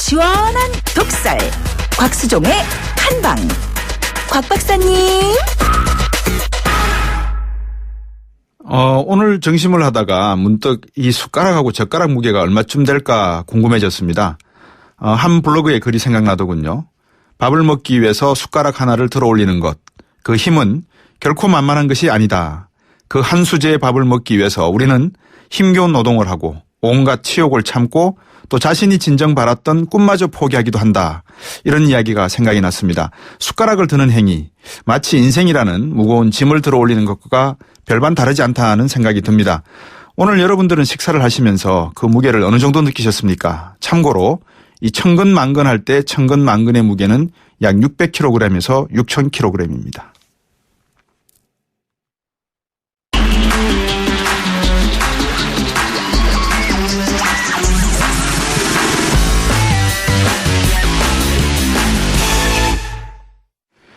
시원한 독설 곽수종의 한방. 곽 박사님. 오늘 점심을 하다가 문득 이 숟가락하고 젓가락 무게가 얼마쯤 될까 궁금해졌습니다. 한 블로그의 글이 생각나더군요. 밥을 먹기 위해서 숟가락 하나를 들어 올리는 것, 그 힘은 결코 만만한 것이 아니다. 그 한 수제의 밥을 먹기 위해서 우리는 힘겨운 노동을 하고 온갖 치욕을 참고 또 자신이 진정 바랐던 꿈마저 포기하기도 한다. 이런 이야기가 생각이 났습니다. 숟가락을 드는 행위, 마치 인생이라는 무거운 짐을 들어 올리는 것과 별반 다르지 않다는 생각이 듭니다. 오늘 여러분들은 식사를 하시면서 그 무게를 어느 정도 느끼셨습니까? 참고로 이 천근만근 할 때 천근만근의 무게는 약 600kg에서 6000kg입니다.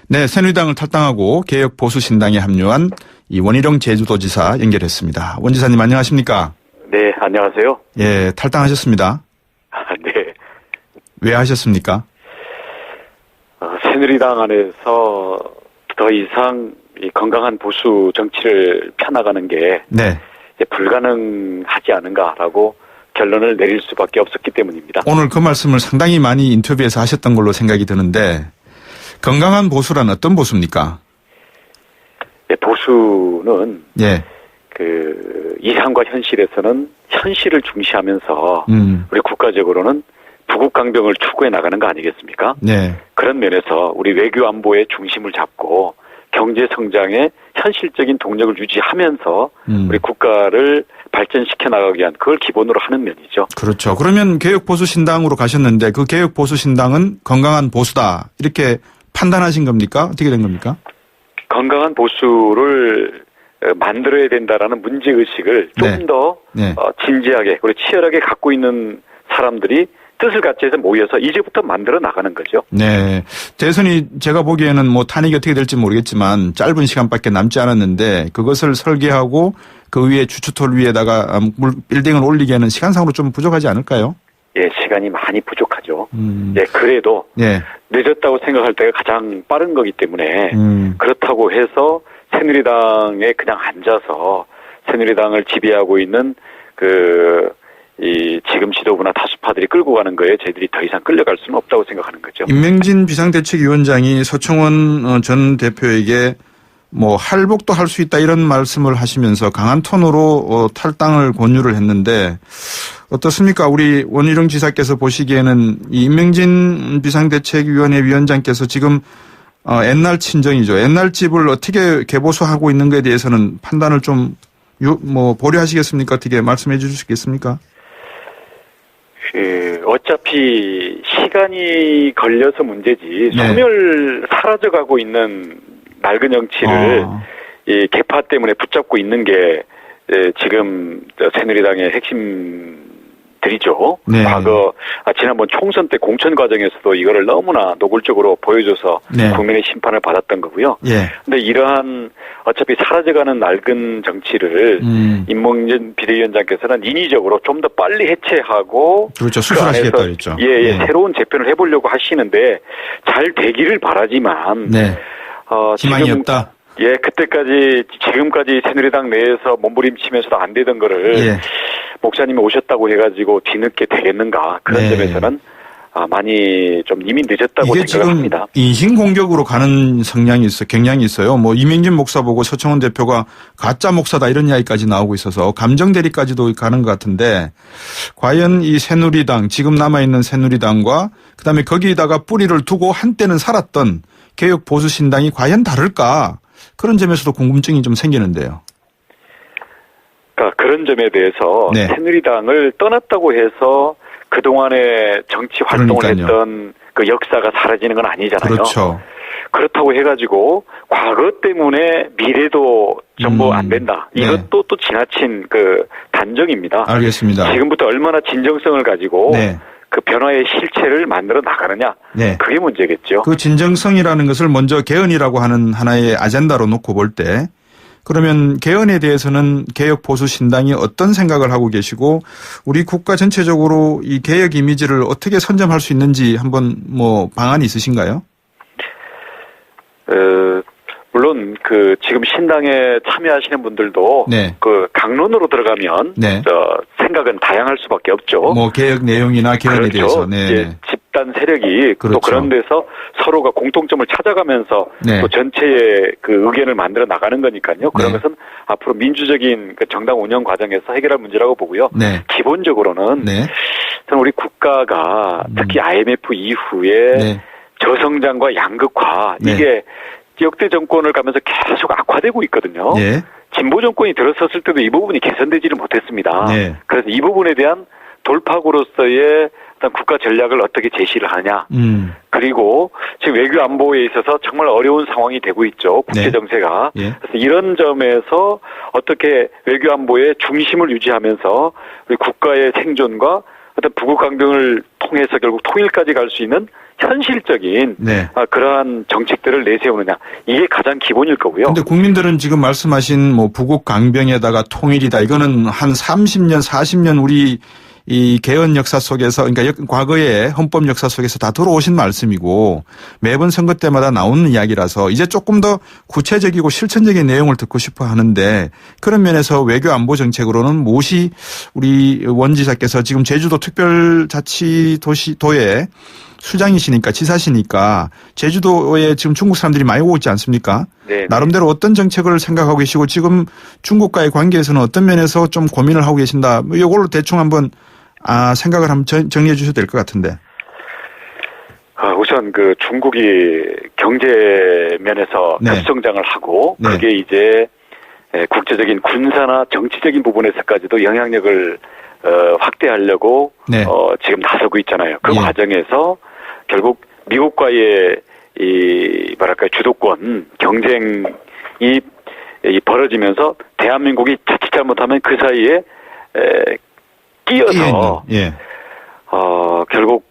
네, 새누리당을 탈당하고 개혁보수신당에 합류한 이 원희룡 제주도지사 연결했습니다. 원 지사님 안녕하십니까? 네, 안녕하세요. 예, 탈당하셨습니다. 네. 왜 하셨습니까? 새누리당 안에서 더 이상 이 건강한 보수 정치를 펴나가는 게 네. 이제 불가능하지 않은가라고 결론을 내릴 수밖에 없었기 때문입니다. 오늘 그 말씀을 상당히 많이 인터뷰에서 하셨던 걸로 생각이 드는데 건강한 보수란 어떤 보수입니까? 네, 보수는 예. 그 이상과 현실에서는 현실을 중시하면서 우리 국가적으로는 부국 강병을 추구해 나가는 거 아니겠습니까? 네. 그런 면에서 우리 외교 안보의 중심을 잡고 경제 성장에 현실적인 동력을 유지하면서 우리 국가를 발전시켜 나가기 위한 그걸 기본으로 하는 면이죠. 그렇죠. 그러면 개혁보수신당으로 가셨는데 그 개혁보수신당은 건강한 보수다 이렇게 판단하신 겁니까? 어떻게 된 겁니까? 건강한 보수를 만들어야 된다라는 문제의식을 좀 더 진지하게 그리고 치열하게 갖고 있는 사람들이 뜻을 같이 해서 모여서 이제부터 만들어 나가는 거죠. 네. 대선이 제가 보기에는 뭐 탄핵이 어떻게 될지 모르겠지만 짧은 시간밖에 남지 않았는데 그것을 설계하고 그 위에 주춧돌 위에다가 빌딩을 올리기에는 시간상으로 좀 부족하지 않을까요? 예, 시간이 많이 부족하죠. 예, 그래도 늦었다고 생각할 때가 가장 빠른 거기 때문에 그렇다고 해서 새누리당에 그냥 앉아서 새누리당을 지배하고 있는 이 지금 지도부나 다수파들이 끌고 가는 거에 저희들이 더 이상 끌려갈 수는 없다고 생각하는 거죠. 임명진 비상대책위원장이 서청원 전 대표에게 뭐 할복도 할 수 있다 이런 말씀을 하시면서 강한 톤으로 탈당을 권유를 했는데 어떻습니까? 우리 원희룡 지사께서 보시기에는 이 임명진 비상대책위원회 위원장께서 지금 옛날 친정이죠. 옛날 집을 어떻게 개보수하고 있는 것에 대해서는 판단을 좀 보류하시겠습니까? 어떻게 말씀해 주실 수 있겠습니까? 어차피 시간이 걸려서 문제지 소멸 사라져가고 있는 낡은 정치를 이 개파 때문에 붙잡고 있는 게 지금 새누리당의 핵심들이죠. 네. 과거 지난번 총선 때 공천 과정에서도 이거를 너무나 노골적으로 보여줘서 국민의 심판을 받았던 거고요. 근데 이러한 어차피 사라져가는 낡은 정치를 임명진 비대위원장께서는 인위적으로 좀 더 빨리 해체하고 그렇죠. 수술하시겠다 그랬죠. 새로운 재편을 해보려고 하시는데 잘 되기를 바라지만 희망이 없다. 그때까지 지금까지 새누리당 내에서 몸부림치면서도 안 되던 거를 목사님이 오셨다고 해가지고 뒤늦게 되겠는가 그런 점에서는 많이 좀 이미 늦었다고 생각합니다. 지금 인신공격으로 가는 경향이 있어요. 뭐 이명진 목사 보고 서청원 대표가 가짜 목사다 이런 이야기까지 나오고 있어서 감정 대리까지도 가는 것 같은데 과연 이 새누리당 지금 남아있는 새누리당과 그다음에 거기에다가 뿌리를 두고 한때는 살았던 개혁보수신당이 과연 다를까 그런 점에서도 궁금증이 좀 생기는데요. 그러니까 그런 점에 대해서 새누리당을 떠났다고 해서 그동안의 정치 활동을 했던 그 역사가 사라지는 건 아니잖아요. 그렇죠. 그렇다고 해가지고 과거 때문에 미래도 전부 안 된다. 이것도 또 지나친 그 단정입니다. 알겠습니다. 지금부터 얼마나 진정성을 가지고 그 변화의 실체를 만들어 나가느냐. 그게 문제겠죠. 그 진정성이라는 것을 먼저 개헌이라고 하는 하나의 아젠다로 놓고 볼 때 그러면 개헌에 대해서는 개혁 보수 신당이 어떤 생각을 하고 계시고 우리 국가 전체적으로 이 개혁 이미지를 어떻게 선점할 수 있는지 한번 뭐 방안이 있으신가요? 물론 지금 신당에 참여하시는 분들도 네. 강론으로 들어가면 네. 생각은 다양할 수밖에 없죠. 뭐 개혁 내용이나 개헌에 그렇죠. 대해서. 네. 집단 세력이 그렇죠. 또 그런 데서 서로가 공통점을 찾아가면서 네. 또 전체의 의견을 만들어 나가는 거니까요. 그런 네. 것은 앞으로 민주적인 정당 운영 과정에서 해결할 문제라고 보고요. 네. 기본적으로는 네. 저는 우리 국가가 특히 IMF 이후에 네. 저성장과 양극화 네. 이게 역대 정권을 가면서 계속 악화되고 있거든요. 네. 진보 정권이 들어섰을 때도 이 부분이 개선되지를 못했습니다. 네. 그래서 이 부분에 대한 돌파구로서의 어떤 국가 전략을 어떻게 제시를 하냐. 그리고 지금 외교 안보에 있어서 정말 어려운 상황이 되고 있죠. 국제 네. 정세가. 예. 그래서 이런 점에서 어떻게 외교 안보의 중심을 유지하면서 우리 국가의 생존과 어떤 부국 강병을 통해서 결국 통일까지 갈 수 있는 현실적인 네. 그러한 정책들을 내세우느냐 이게 가장 기본일 거고요. 그런데 국민들은 지금 말씀하신 뭐 부국 강병에다가 통일이다 이거는 한 30년 40년 우리 이 개헌 역사 속에서 그러니까 과거의 헌법 역사 속에서 다 들어오신 말씀이고 매번 선거 때마다 나오는 이야기라서 이제 조금 더 구체적이고 실천적인 내용을 듣고 싶어 하는데 그런 면에서 외교 안보 정책으로는 무엇이 우리 원 지사께서 지금 제주도 특별자치도의 수장이시니까 지사시니까 제주도에 지금 중국 사람들이 많이 오고 있지 않습니까? 네. 나름대로 어떤 정책을 생각하고 계시고 지금 중국과의 관계에서는 어떤 면에서 좀 고민을 하고 계신다. 뭐 이걸로 대충 한번 생각을 한번 정리해 주셔도 될 것 같은데. 우선 중국이 경제 면에서 네. 급성장을 하고 네. 그게 이제 국제적인 군사나 정치적인 부분에서까지도 영향력을 확대하려고 네. 지금 나서고 있잖아요. 그 예. 과정에서 결국 미국과의 주도권 경쟁이 벌어지면서 대한민국이 자칫 잘못하면 그 사이에 끼어서 예. 결국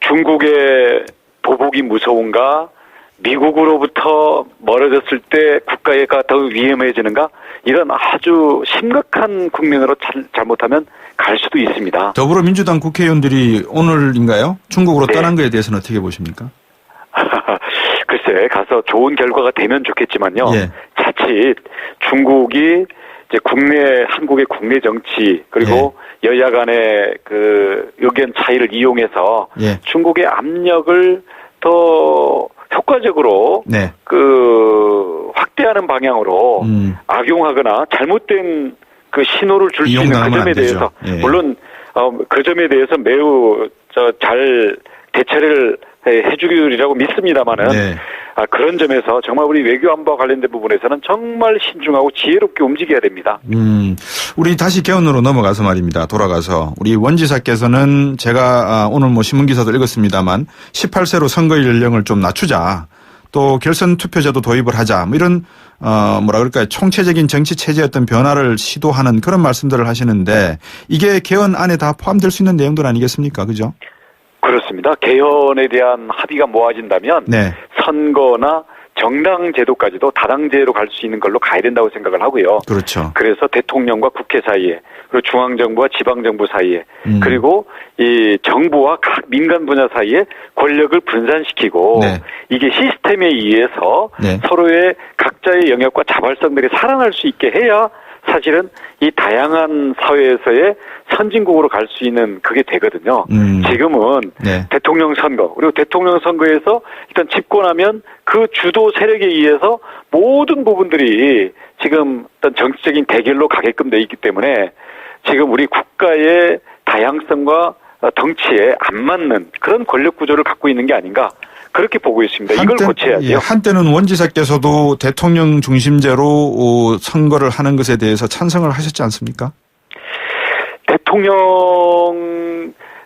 중국의 보복이 무서운가 미국으로부터 멀어졌을 때 국가가 더 위험해지는가 이런 아주 심각한 국면으로 잘못하면 갈 수도 있습니다. 더불어민주당 국회의원들이 오늘인가요? 중국으로 네. 떠난 거에 대해서는 어떻게 보십니까? 글쎄 가서 좋은 결과가 되면 좋겠지만요. 예. 자칫 중국이 이제 한국의 국내 정치 그리고 여야 간의 의견 차이를 이용해서 예. 중국의 압력을 더 효과적으로 네. 확대하는 방향으로 악용하거나 잘못된 신호를 줄 수 있는 그 점에 대해서 예. 물론 그 점에 대해서 매우 잘 대처를 해주기라고 믿습니다만은 네. 그런 점에서 정말 우리 외교 안보와 관련된 부분에서는 정말 신중하고 지혜롭게 움직여야 됩니다. 우리 다시 개헌으로 넘어가서 말입니다. 돌아가서 우리 원 지사께서는 제가 오늘 뭐 신문 기사도 읽었습니다만 18세로 선거 연령을 좀 낮추자. 또 결선 투표제도 도입을 하자. 뭐 이런 총체적인 정치 체제의 어떤 변화를 시도하는 그런 말씀들을 하시는데 이게 개헌 안에 다 포함될 수 있는 내용들 아니겠습니까? 그죠? 그렇습니다. 개헌에 대한 합의가 모아진다면 네. 선거나 정당 제도까지도 다당제로 갈 수 있는 걸로 가야 된다고 생각을 하고요. 그렇죠. 그래서 대통령과 국회 사이에 그리고 중앙정부와 지방정부 사이에 그리고 이 정부와 각 민간 분야 사이에 권력을 분산시키고 네. 이게 시스템에 의해서 네. 서로의 각자의 영역과 자발성들이 살아날 수 있게 해야 사실은 이 다양한 사회에서의 선진국으로 갈 수 있는 그게 되거든요. 지금은 네. 대통령 선거 그리고 대통령 선거에서 일단 집권하면 그 주도 세력에 의해서 모든 부분들이 지금 어떤 정치적인 대결로 가게끔 돼 있기 때문에 지금 우리 국가의 다양성과 덩치에 안 맞는 그런 권력 구조를 갖고 있는 게 아닌가 그렇게 보고 있습니다. 이걸 고쳐야죠. 예, 한때는 원 지사께서도 대통령 중심제로 선거를 하는 것에 대해서 찬성을 하셨지 않습니까?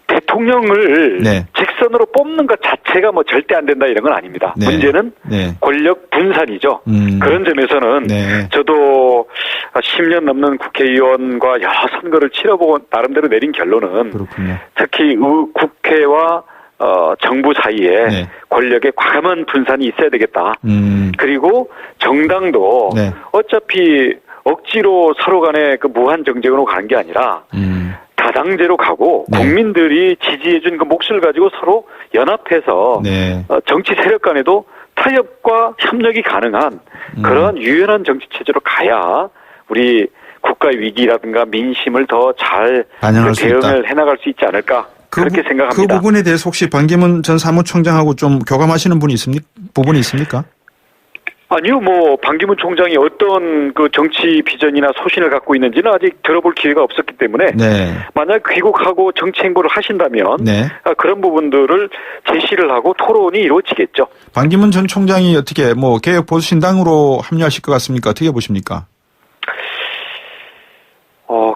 대통령을 네. 직선으로 뽑는 것 자체가 뭐 절대 안 된다 이런 건 아닙니다. 네. 문제는 네. 권력 분산이죠. 그런 점에서는 네. 저도 10년 넘는 국회의원과 여러 선거를 치러보고 나름대로 내린 결론은 그렇군요. 특히 국회와 정부 사이에 네. 권력의 과감한 분산이 있어야 되겠다. 그리고 정당도 네. 어차피 억지로 서로 간에 그 무한 정쟁으로 가는 게 아니라 다당제로 가고 네. 국민들이 지지해준 그 몫을 가지고 서로 연합해서 네. 정치 세력 간에도 타협과 협력이 가능한 그런 유연한 정치 체제로 가야 우리 국가의 위기라든가 민심을 더 잘 대응을 해나갈 수 있지 않을까 그렇게 생각합니다. 그 부분에 대해서 혹시 반기문 전 사무총장하고 좀 교감하시는 부분이 있습니까? 아니요, 반기문 총장이 어떤 그 정치 비전이나 소신을 갖고 있는지는 아직 들어볼 기회가 없었기 때문에 네. 만약 귀국하고 정치 행보를 하신다면 네. 그런 부분들을 제시를 하고 토론이 이루어지겠죠. 반기문 전 총장이 어떻게 개혁 보수신당으로 합류하실 것 같습니까? 어떻게 보십니까?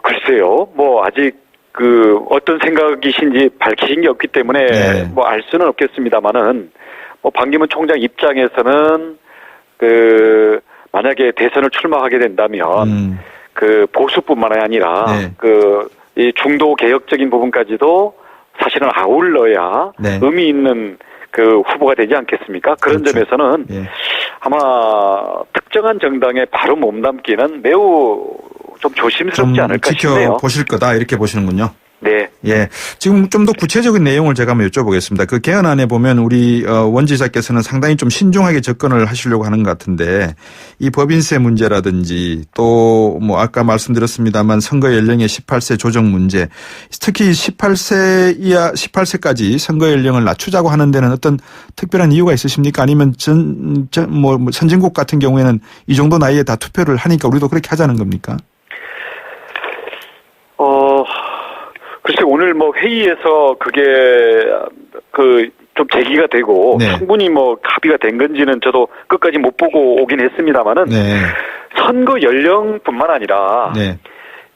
글쎄요, 아직 어떤 생각이신지 밝히신 게 없기 때문에 네. 알 수는 없겠습니다만은 반기문 총장 입장에서는 만약에 대선을 출마하게 된다면, 보수뿐만 아니라, 네. 이 중도 개혁적인 부분까지도 사실은 아울러야 네. 의미 있는 후보가 되지 않겠습니까? 그런 그렇죠. 점에서는 네. 아마 특정한 정당에 바로 몸담기는 매우 좀 조심스럽지 않을까 싶네요. 지켜보실 거다, 이렇게 보시는군요. 네. 예. 지금 좀 더 구체적인 내용을 제가 한번 여쭤보겠습니다. 그 개헌안에 보면 우리 원 지사께서는 상당히 좀 신중하게 접근을 하시려고 하는 것 같은데 이 법인세 문제라든지 또 아까 말씀드렸습니다만 선거 연령의 18세 조정 문제 특히 18세까지 선거 연령을 낮추자고 하는 데는 어떤 특별한 이유가 있으십니까? 아니면 선진국 같은 경우에는 이 정도 나이에 다 투표를 하니까 우리도 그렇게 하자는 겁니까? 글쎄 오늘 회의에서 그게 좀 제기가 되고 네. 충분히 합의가 된 건지는 저도 끝까지 못 보고 오긴 했습니다만은 네. 선거 연령뿐만 아니라 네.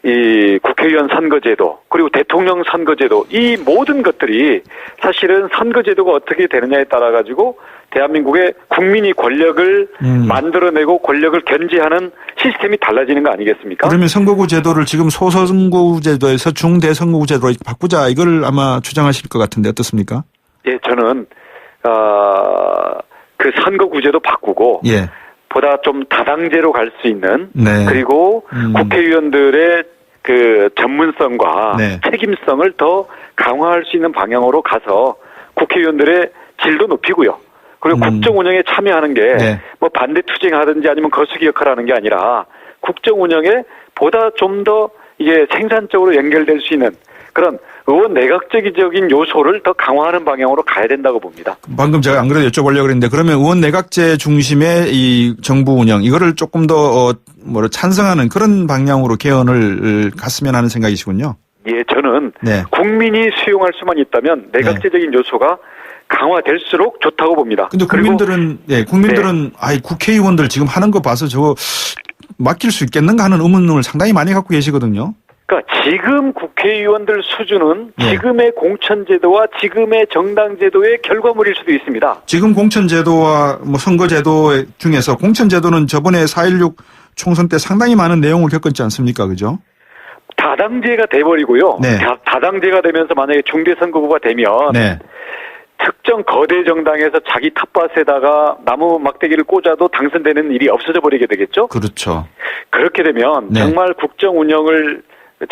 이 국회의원 선거제도 그리고 대통령 선거제도 이 모든 것들이 사실은 선거제도가 어떻게 되느냐에 따라 가지고 대한민국의 국민이 권력을 만들어내고 권력을 견제하는 시스템이 달라지는 거 아니겠습니까? 그러면 선거구 제도를 지금 소선거구 제도에서 중대선거구 제도로 바꾸자 이걸 아마 주장하실 것 같은데 어떻습니까? 예, 저는 그 선거구제도 바꾸고 예. 보다 좀 다당제로 갈 수 있는 네. 그리고 국회의원들의 그 전문성과 네. 책임성을 더 강화할 수 있는 방향으로 가서 국회의원들의 질도 높이고요. 그리고 국정 운영에 참여하는 게 네. 반대 투쟁하든지 아니면 거수기 역할을 하는 게 아니라 국정 운영에 보다 좀 더 이게 생산적으로 연결될 수 있는 그런 의원 내각적인 요소를 더 강화하는 방향으로 가야 된다고 봅니다. 방금 제가 안 그래도 여쭤보려고 그랬는데 그러면 의원 내각제 중심의 이 정부 운영 이거를 조금 더 찬성하는 그런 방향으로 개헌을 갔으면 하는 생각이시군요. 예, 저는 네. 국민이 수용할 수만 있다면 내각제적인 네. 요소가 강화될수록 좋다고 봅니다. 근데 국민들은 네. 국회의원들 지금 하는 거 봐서 저거 맡길 수 있겠는가 하는 의문을 상당히 많이 갖고 계시거든요. 그러니까 지금 국회의원들 수준은 네. 지금의 공천제도와 지금의 정당제도의 결과물일 수도 있습니다. 지금 공천제도와 선거제도 중에서 공천제도는 저번에 4.16 총선 때 상당히 많은 내용을 겪었지 않습니까? 그죠? 다당제가 돼버리고요. 네. 다당제가 되면서 만약에 중대선거구가 되면 네. 특정 거대 정당에서 자기 텃밭에다가 나무 막대기를 꽂아도 당선되는 일이 없어져 버리게 되겠죠? 그렇죠. 그렇게 되면 네. 정말 국정 운영을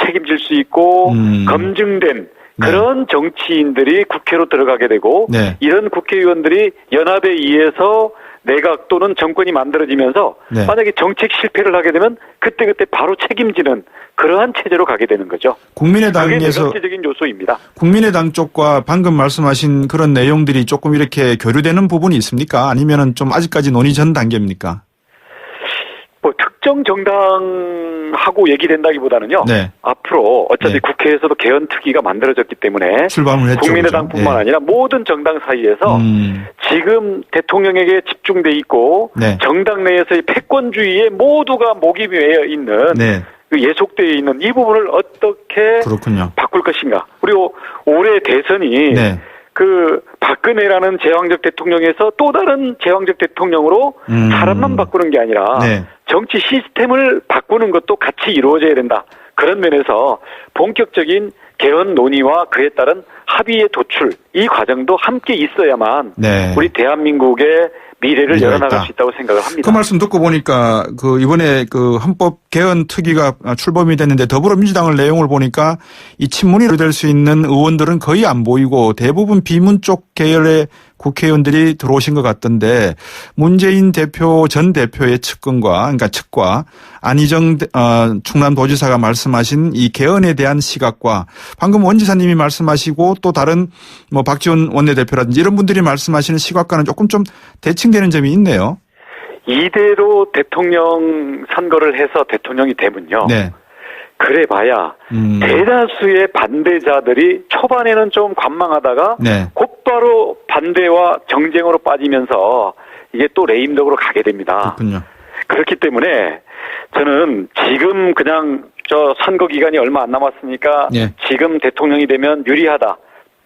책임질 수 있고 검증된 그런 정치인들이 국회로 들어가게 되고 네. 이런 국회의원들이 연합에 의해서 내각 또는 정권이 만들어지면서 네. 만약에 정책 실패를 하게 되면 그때그때 바로 책임지는 그러한 체제로 가게 되는 거죠. 국민의당에서 그게 내각제적인 요소입니다. 국민의당 쪽과 방금 말씀하신 그런 내용들이 조금 이렇게 교류되는 부분이 있습니까? 아니면은 좀 아직까지 논의 전 단계입니까? 특정 정당하고 얘기된다기보다는요. 네. 앞으로 어차피 네. 국회에서도 개헌특위가 만들어졌기 때문에 출범을 했죠. 국민의당뿐만 네. 아니라 모든 정당 사이에서 지금 대통령에게 집중돼 있고 네. 정당 내에서의 패권주의에 모두가 목이 메어 있는 네. 예속되어 있는 이 부분을 어떻게 그렇군요. 바꿀 것인가. 그리고 올해 대선이 네. 박근혜라는 제왕적 대통령에서 또 다른 제왕적 대통령으로 사람만 바꾸는 게 아니라 네. 정치 시스템을 바꾸는 것도 같이 이루어져야 된다. 그런 면에서 본격적인 개헌 논의와 그에 따른 합의의 도출, 이 과정도 함께 있어야만 네. 우리 대한민국의 미래를 열어나갈 수 있다고 생각을 합니다. 그 말씀 듣고 보니까 이번에 헌법 개헌 특위가 출범이 됐는데 더불어민주당의 내용을 보니까 이 친문이 될 수 있는 의원들은 거의 안 보이고 대부분 비문 쪽 계열의 국회의원들이 들어오신 것 같던데 문재인 전 대표의 측과 안희정 충남도지사가 말씀하신 이 개헌에 대한 시각과 방금 원 지사님이 말씀하시고 또 다른 박지원 원내대표라든지 이런 분들이 말씀하시는 시각과는 조금 좀 대칭되는 점이 있네요. 이대로 대통령 선거를 해서 대통령이 되면요. 네. 그래봐야 대다수의 반대자들이 초반에는 좀 관망하다가 네. 곧바로 반대와 경쟁으로 빠지면서 이게 또 레임덕으로 가게 됩니다. 그렇군요. 그렇기 때문에 저는 지금 그냥 선거 기간이 얼마 안 남았으니까 네. 지금 대통령이 되면 유리하다.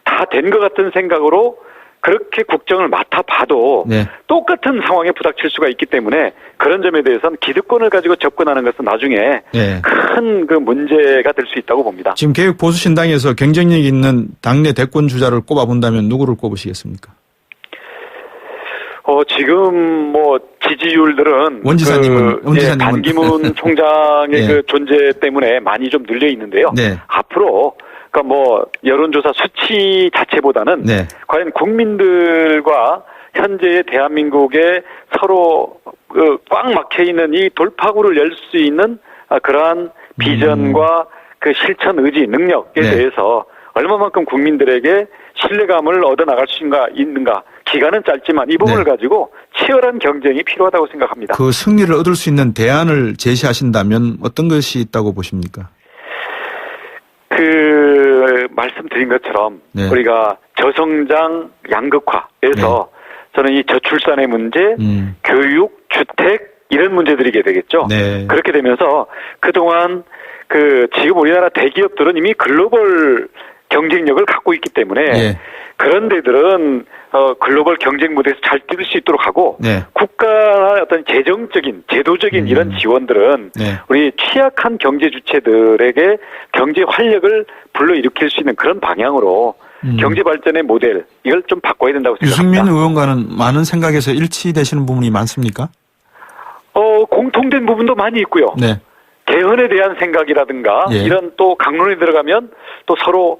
다 된 것 같은 생각으로 그렇게 국정을 맡아봐도 네. 똑같은 상황에 부닥칠 수가 있기 때문에 그런 점에 대해서는 기득권을 가지고 접근하는 것은 나중에 네. 큰 문제가 될 수 있다고 봅니다. 지금 개혁보수신당에서 경쟁력 있는 당내 대권 주자를 꼽아본다면 누구를 꼽으시겠습니까? 지금 지지율들은 원지사님은 반기문 총장의 네. 존재 때문에 많이 좀 늘려 있는데요. 네. 앞으로 여론조사 수치 자체보다는 네. 과연 국민들과 현재의 대한민국에 서로 꽉 막혀 있는 이 돌파구를 열 수 있는 그러한 비전과 실천 의지 능력에 네. 대해서 얼마만큼 국민들에게 신뢰감을 얻어 나갈 수 있는가. 기간은 짧지만 이 부분을 네. 가지고 치열한 경쟁이 필요하다고 생각합니다. 그 승리를 얻을 수 있는 대안을 제시하신다면 어떤 것이 있다고 보십니까? 말씀드린 것처럼 네. 우리가 저성장 양극화에서 저는 이 저출산의 문제, 교육, 주택 이런 문제들이게 되겠죠. 네. 그렇게 되면서 그동안 지금 우리나라 대기업들은 이미 글로벌 경쟁력을 갖고 있기 때문에 네. 그런 데들은 글로벌 경쟁 무대에서 잘 뛸 수 있도록 하고 네. 국가의 어떤 재정적인 제도적인 이런 지원들은 네. 우리 취약한 경제 주체들에게 경제 활력을 불러일으킬 수 있는 그런 방향으로 경제 발전의 모델 이걸 좀 바꿔야 된다고 생각합니다. 유승민 의원과는 많은 생각에서 일치되시는 부분이 많습니까? 공통된 부분도 많이 있고요. 네. 개헌에 대한 생각이라든가 예. 이런 또 강론에 들어가면 또 서로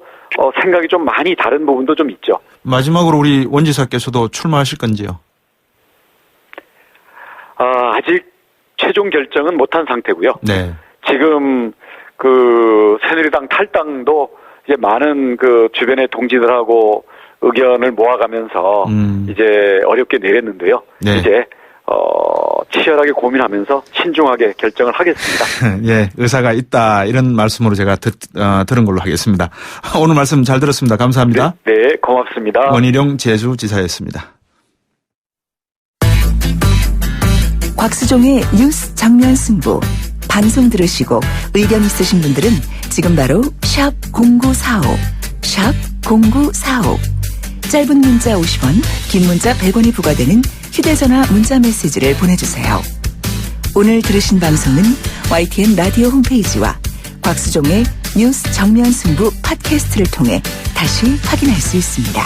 생각이 좀 많이 다른 부분도 좀 있죠. 마지막으로 우리 원 지사께서도 출마하실 건지요? 아직 최종 결정은 못한 상태고요. 네. 지금 새누리당 탈당도 이제 많은 주변의 동지들하고 의견을 모아가면서 이제 어렵게 내렸는데요. 네. 이제 치열하게 고민하면서 신중하게 결정을 하겠습니다. 예, 의사가 있다 이런 말씀으로 제가 들은 걸로 하겠습니다. 오늘 말씀 잘 들었습니다. 감사합니다. 네, 고맙습니다. 원희룡 제주지사였습니다. 곽수종의 뉴스 정면 승부. 방송 들으시고 의견 있으신 분들은 지금 바로 샵 0945, 샵 0945. 짧은 문자 50원, 긴 문자 100원이 부과되는 휴대전화 문자 메시지를 보내주세요. 오늘 들으신 방송은 YTN 라디오 홈페이지와 곽수종의 뉴스 정면 승부 팟캐스트를 통해 다시 확인할 수 있습니다.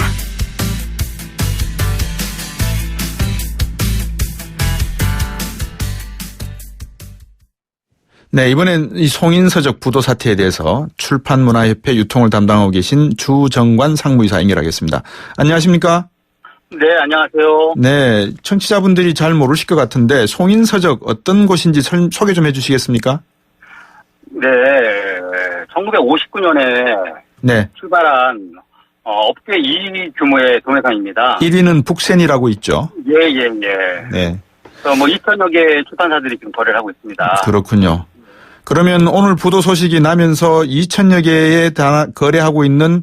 네, 이번엔 이 송인서적 부도 사태에 대해서 출판문화협회 유통을 담당하고 계신 주정관 상무이사 연결하겠습니다. 안녕하십니까? 네, 안녕하세요. 네, 청취자분들이 잘 모르실 것 같은데 송인서적 어떤 곳인지 소개 좀 해주시겠습니까? 네, 1959년에 네. 출발한 업계 2위 규모의 도매상입니다. 1위는 북센이라고 있죠. 예. 네. 2천여 개의 출판사들이 지금 거래를 하고 있습니다. 그렇군요. 그러면 오늘 부도 소식이 나면서 2천여 개의 거래하고 있는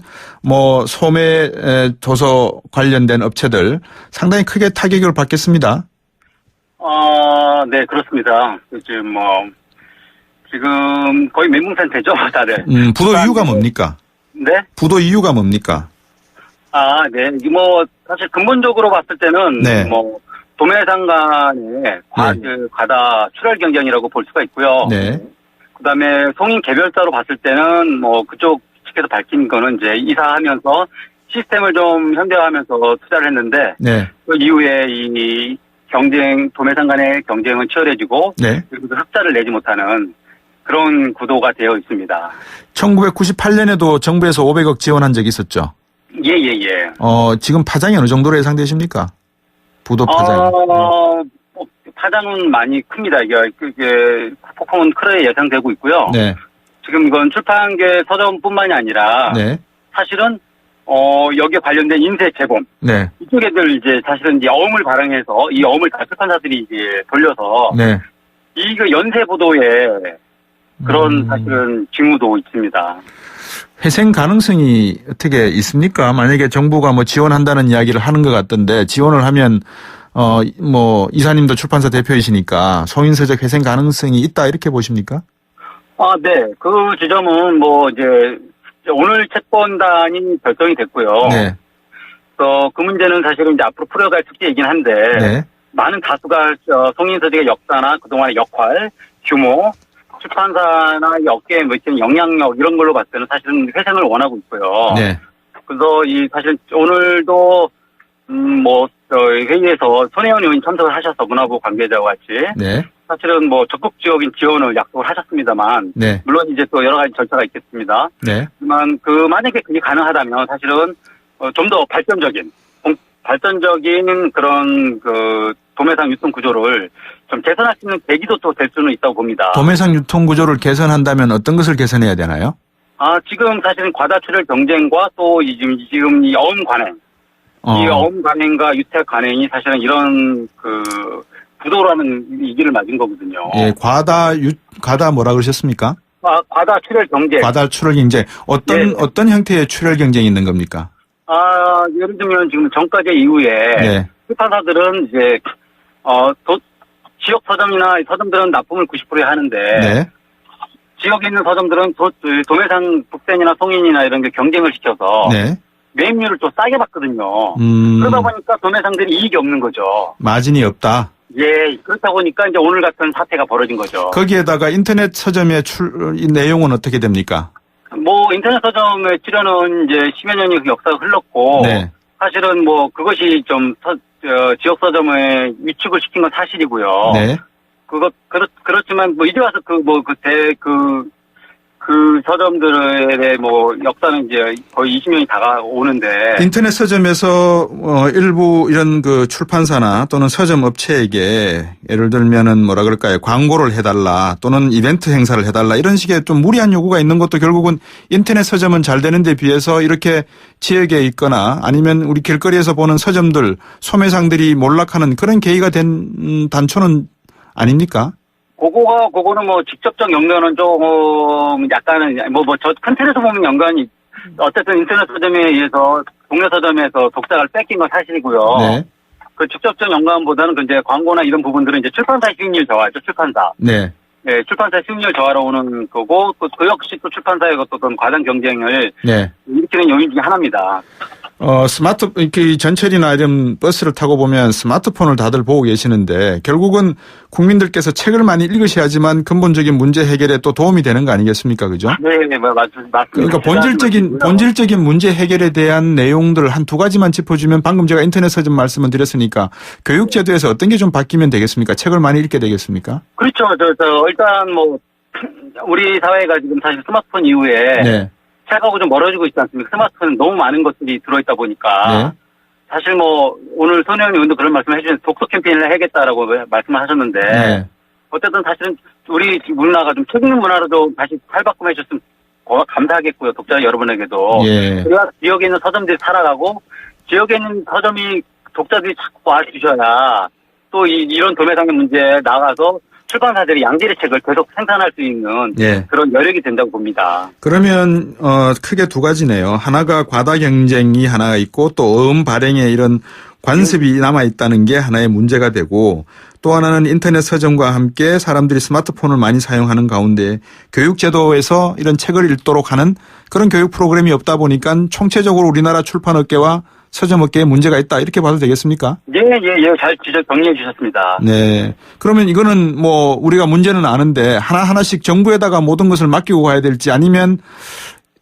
소매 도서 관련된 업체들 상당히 크게 타격을 받겠습니다. 네, 그렇습니다. 지금 거의 멘붕 상태죠, 다들. 부도 이유가 뭡니까? 네? 부도 이유가 뭡니까? 네. 사실 근본적으로 봤을 때는 네. 도매상 간의 과다 출혈 경쟁이라고 볼 수가 있고요. 네. 그다음에 송인 개별사로 봤을 때는 그쪽 측에서 밝힌 거는 이제 이사하면서 시스템을 좀 현대화하면서 투자를 했는데 네. 그 이후에 이 도매상 간의 경쟁은 치열해지고 네. 그리고 흑자를 내지 못하는 그런 구도가 되어 있습니다. 1998년에도 정부에서 500억 지원한 적이 있었죠? 예. 지금 파장이 어느 정도로 예상되십니까? 부도 파장이. 파장은 많이 큽니다. 이게 폭풍은 크게 예상되고 있고요. 네. 지금 이건 출판계 서점뿐만이 아니라 네. 사실은 여기에 관련된 인쇄 재범. 네. 이쪽 애들 이제 사실은 이제 어음을 발행해서 이 어음을 다 출판사들이 이제 돌려서 네. 이거 연쇄 보도에 그런 사실은 징후도 있습니다. 회생 가능성이 어떻게 있습니까? 만약에 정부가 뭐 지원한다는 이야기를 하는 것 같던데 지원을 하면 이사님도 출판사 대표이시니까 송인서적 회생 가능성이 있다 이렇게 보십니까? 네. 그 지점은 이제 오늘 채권단이 결정이 됐고요. 네. 그 문제는 사실은 이제 앞으로 풀어갈 숙제이긴 한데 네. 많은 다수가 송인서적의 역사나 그동안의 역할, 규모, 출판사나 이 업계에 미치는 영향력 이런 걸로 봤을 때는 사실은 회생을 원하고 있고요. 네. 그래서 사실 오늘도 회의에서 손혜원 의원이 참석을 하셔서 문화부 관계자와 같이 네. 사실은 적극적인 지원을 약속을 하셨습니다만 네. 물론 이제 또 여러 가지 절차가 있겠습니다. 네. 하지만 만약에 그게 가능하다면 사실은 좀 더 발전적인 그런 도매상 유통 구조를 좀 개선할 수 있는 계기도 또 될 수는 있다고 봅니다. 도매상 유통 구조를 개선한다면 어떤 것을 개선해야 되나요? 지금 사실은 과다 출혈 경쟁과 또 지금 이 어음 관행, 이 어음 관행과 유택 관행이 사실은 이런 부도라는 얘기를 맞은 거거든요. 예, 과다 뭐라 그러셨습니까? 과다 출혈 경쟁. 과다 출혈 경쟁. 어떤 형태의 출혈 경쟁이 있는 겁니까? 예를 들면 지금 정가제 이후에 네. 출판사들은 이제 지역 서점이나 서점들은 납품을 90%에 하는데 네. 지역에 있는 서점들은 도매상 북센이나 송인이나 이런 게 경쟁을 시켜서 네. 매입률을 또 싸게 받거든요. 그러다 보니까 도매상들이 이익이 없는 거죠. 마진이 없다. 예, 그렇다 보니까 이제 오늘 같은 사태가 벌어진 거죠. 거기에다가 인터넷 서점의 이 내용은 어떻게 됩니까? 인터넷 서점의 출연은 이제 10여 년의 역사가 흘렀고, 네. 사실은 그것이 좀 지역 서점에 위축을 시킨 건 사실이고요. 네. 그렇지만 이제 와서 그 서점들의 역사는 이제 거의 20년이 다가오는데. 인터넷 서점에서 일부 이런 출판사나 또는 서점 업체에게 예를 들면은 광고를 해달라 또는 이벤트 행사를 해달라 이런 식의 좀 무리한 요구가 있는 것도 결국은 인터넷 서점은 잘 되는 데 비해서 이렇게 지역에 있거나 아니면 우리 길거리에서 보는 서점들, 소매상들이 몰락하는 그런 계기가 된 단초는 아닙니까? 그거는 직접적 연관은 좀 약간은 저 큰 틀에서 보면 연관이 어쨌든 인터넷 서점에 의해서 동네 서점에서 독자를 뺏긴 건 사실이고요. 네. 그 직접적 연관보다는 이제 광고나 이런 부분들은 이제 출판사 수익률 저하죠, 출판사. 네. 네, 출판사 수익률 저하로 오는 거고 그 역시 또 출판사의 어떤 과당 경쟁을 네. 일으키는 요인 중에 하나입니다. 전철이나 이런 버스를 타고 보면 스마트폰을 다들 보고 계시는데 결국은 국민들께서 책을 많이 읽으셔야지만 근본적인 문제 해결에 또 도움이 되는 거 아니겠습니까? 그죠? 네, 맞습니다. 그러니까 본질적인 문제 해결에 대한 내용들 한 두 가지만 짚어주면 방금 제가 인터넷 서점 말씀을 드렸으니까 교육제도에서 어떤 게 좀 바뀌면 되겠습니까? 책을 많이 읽게 되겠습니까? 그렇죠. 일단 우리 사회가 지금 사실 스마트폰 이후에 네. 책하고 좀 멀어지고 있지 않습니까? 스마트폰은 너무 많은 것들이 들어있다 보니까. 네. 사실 오늘 손혜원 의원도 그런 말씀을 해주셨는데 독서 캠페인을 해야겠다라고 말씀을 하셨는데. 네. 어쨌든 사실은 우리 문화가 좀 책 읽는 문화로 좀 다시 탈바꿈해 주셨으면 감사하겠고요. 독자 여러분에게도. 예. 그래야 지역에 있는 서점들이 살아가고 지역에 있는 서점이 독자들이 자꾸 와주셔야 또 이런 도매상의 문제에 나가서 출판사들이 양질의 책을 계속 생산할 수 있는 예. 그런 여력이 된다고 봅니다. 그러면 크게 두 가지네요. 하나가 과다 경쟁이 하나가 있고 또 어음 발행에 이런 관습이 남아있다는 게 하나의 문제가 되고 또 하나는 인터넷 서점과 함께 사람들이 스마트폰을 많이 사용하는 가운데 교육제도에서 이런 책을 읽도록 하는 그런 교육 프로그램이 없다 보니까 총체적으로 우리나라 출판업계와 서점업계에 문제가 있다 이렇게 봐도 되겠습니까? 예, 잘 정리해 주셨습니다. 네. 그러면 이거는 우리가 문제는 아는데 하나하나씩 정부에다가 모든 것을 맡기고 가야 될지 아니면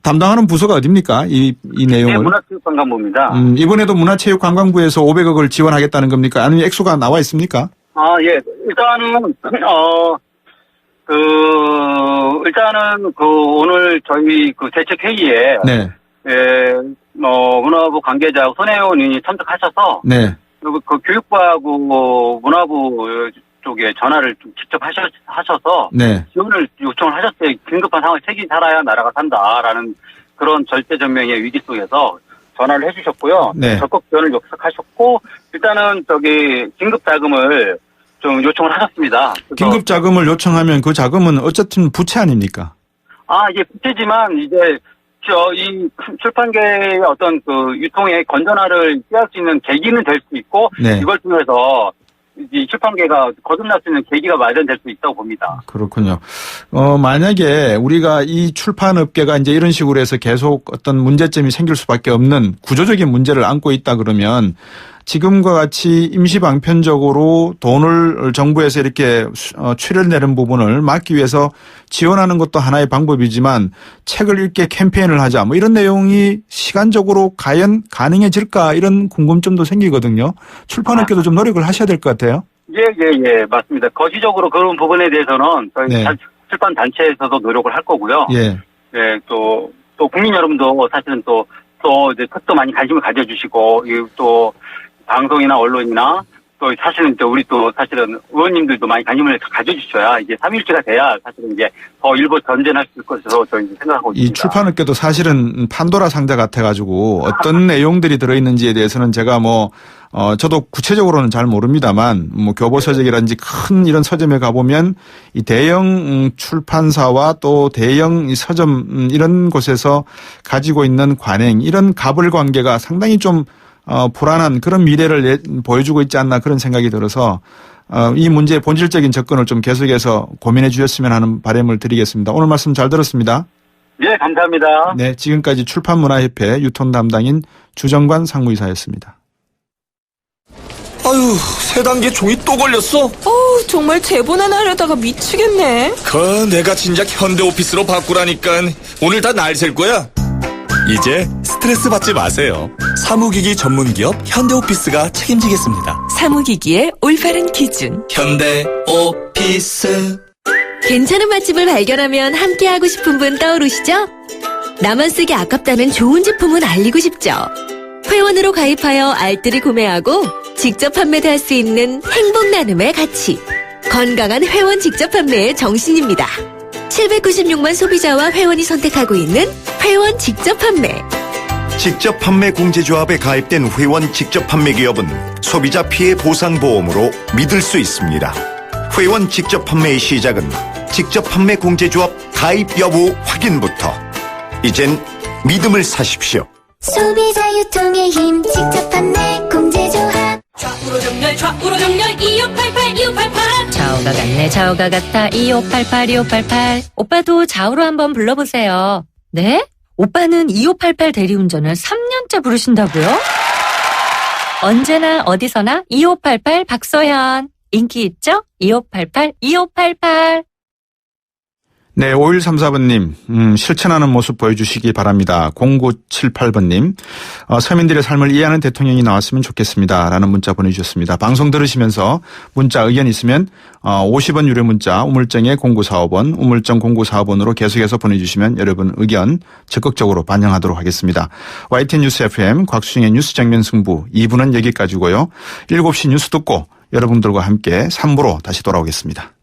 담당하는 부서가 어딥니까? 이 내용을. 네, 문화체육관광부입니다. 이번에도 문화체육관광부에서 500억을 지원하겠다는 겁니까? 아니면 액수가 나와 있습니까? 예. 일단은 오늘 저희 대책회의에. 네. 문화부 관계자하고 손혜원이 참석하셔서. 네. 교육부하고 문화부 쪽에 전화를 좀 직접 하셔서. 네. 지원을 요청을 하셨어요. 긴급한 상황, 책이 살아야 나라가 산다라는 그런 절대전명의 위기 속에서 전화를 해주셨고요. 네. 적극 지원을 요청하셨고, 일단은 긴급 자금을 좀 요청을 하셨습니다. 긴급 자금을 요청하면 그 자금은 어쨌든 부채 아닙니까? 이게 부채지만 이제 이 출판계의 어떤 유통의 건전화를 취할 수 있는 계기는 될 수 있고, 네. 이걸 통해서 이 출판계가 거듭날 수 있는 계기가 마련될 수 있다고 봅니다. 그렇군요. 만약에 우리가 이 출판업계가 이제 이런 식으로 해서 계속 어떤 문제점이 생길 수밖에 없는 구조적인 문제를 안고 있다 그러면 지금과 같이 임시방편적으로 돈을 정부에서 이렇게 출연내는 부분을 막기 위해서 지원하는 것도 하나의 방법이지만 책을 읽게 캠페인을 하자 뭐 이런 내용이 시간적으로 과연 가능해질까 이런 궁금점도 생기거든요. 출판업계도 좀 노력을 하셔야 될 것 같아요. 예, 맞습니다. 거시적으로 그런 부분에 대해서는 저희 네. 출판 단체에서도 노력을 할 거고요. 예. 예, 또 국민 여러분도 사실은 또 이제 책도 많이 관심을 가져주시고 또 방송이나 언론이나 또 사실은 우리 또 사실은 의원님들도 많이 관심을 가져주셔야 이게 3일째가 돼야 사실은 이제 더 일부 전진할 수 있을 것으로 저희 생각하고 있습니다. 이 출판업계도 사실은 판도라 상자 같아가지고 어떤 내용들이 들어있는지에 대해서는 제가 저도 구체적으로는 잘 모릅니다만 교보서적이라든지 큰 이런 서점에 가보면 이 대형 출판사와 또 대형 서점 이런 곳에서 가지고 있는 관행 이런 갑을 관계가 상당히 좀 불안한 그런 미래를 보여주고 있지 않나 그런 생각이 들어서 이 문제의 본질적인 접근을 좀 계속해서 고민해 주셨으면 하는 바람을 드리겠습니다. 오늘 말씀 잘 들었습니다. 네, 감사합니다. 네, 지금까지 출판문화협회 유통 담당인 주정관 상무이사였습니다. 아유, 세 단계 종이 또 걸렸어? 정말 제본 하나 하려다가 미치겠네. 내가 진작 현대오피스로 바꾸라니까. 오늘 다 날 셀 거야. 이제 스트레스 받지 마세요. 사무기기 전문기업 현대오피스가 책임지겠습니다. 사무기기의 올바른 기준 현대오피스. 괜찮은 맛집을 발견하면 함께하고 싶은 분 떠오르시죠? 나만 쓰기 아깝다는 좋은 제품은 알리고 싶죠? 회원으로 가입하여 알뜰히 구매하고 직접 판매도 할 수 있는 행복 나눔의 가치. 건강한 회원 직접 판매의 정신입니다. 796만 소비자와 회원이 선택하고 있는 회원 직접 판매. 직접 판매 공제조합에 가입된 회원 직접 판매 기업은 소비자 피해 보상 보험으로 믿을 수 있습니다. 회원 직접 판매의 시작은 직접 판매 공제조합 가입 여부 확인부터. 이젠 믿음을 사십시오. 소비자 유통의 힘 직접 판매 공제조합. 좌우로 정렬 2588 2588. 좌우가 같네 좌우가 같아 2588 2588. 오빠도 좌우로 한번 불러보세요. 네? 오빠는 2588 대리운전을 3년째 부르신다고요? 언제나 어디서나 2588 박소현. 인기 있죠? 2588 2588. 네, 5134번님, 실천하는 모습 보여주시기 바랍니다. 0978번님, 서민들의 삶을 이해하는 대통령이 나왔으면 좋겠습니다. 라는 문자 보내주셨습니다. 방송 들으시면서 문자 의견 있으면 50원 유료 문자 우물정에 0945번, 우물정 0945번으로 계속해서 보내주시면 여러분 의견 적극적으로 반영하도록 하겠습니다. YTN 뉴스 FM 곽수영의 뉴스 정면 승부 2부는 여기까지고요. 7시 뉴스 듣고 여러분들과 함께 3부로 다시 돌아오겠습니다.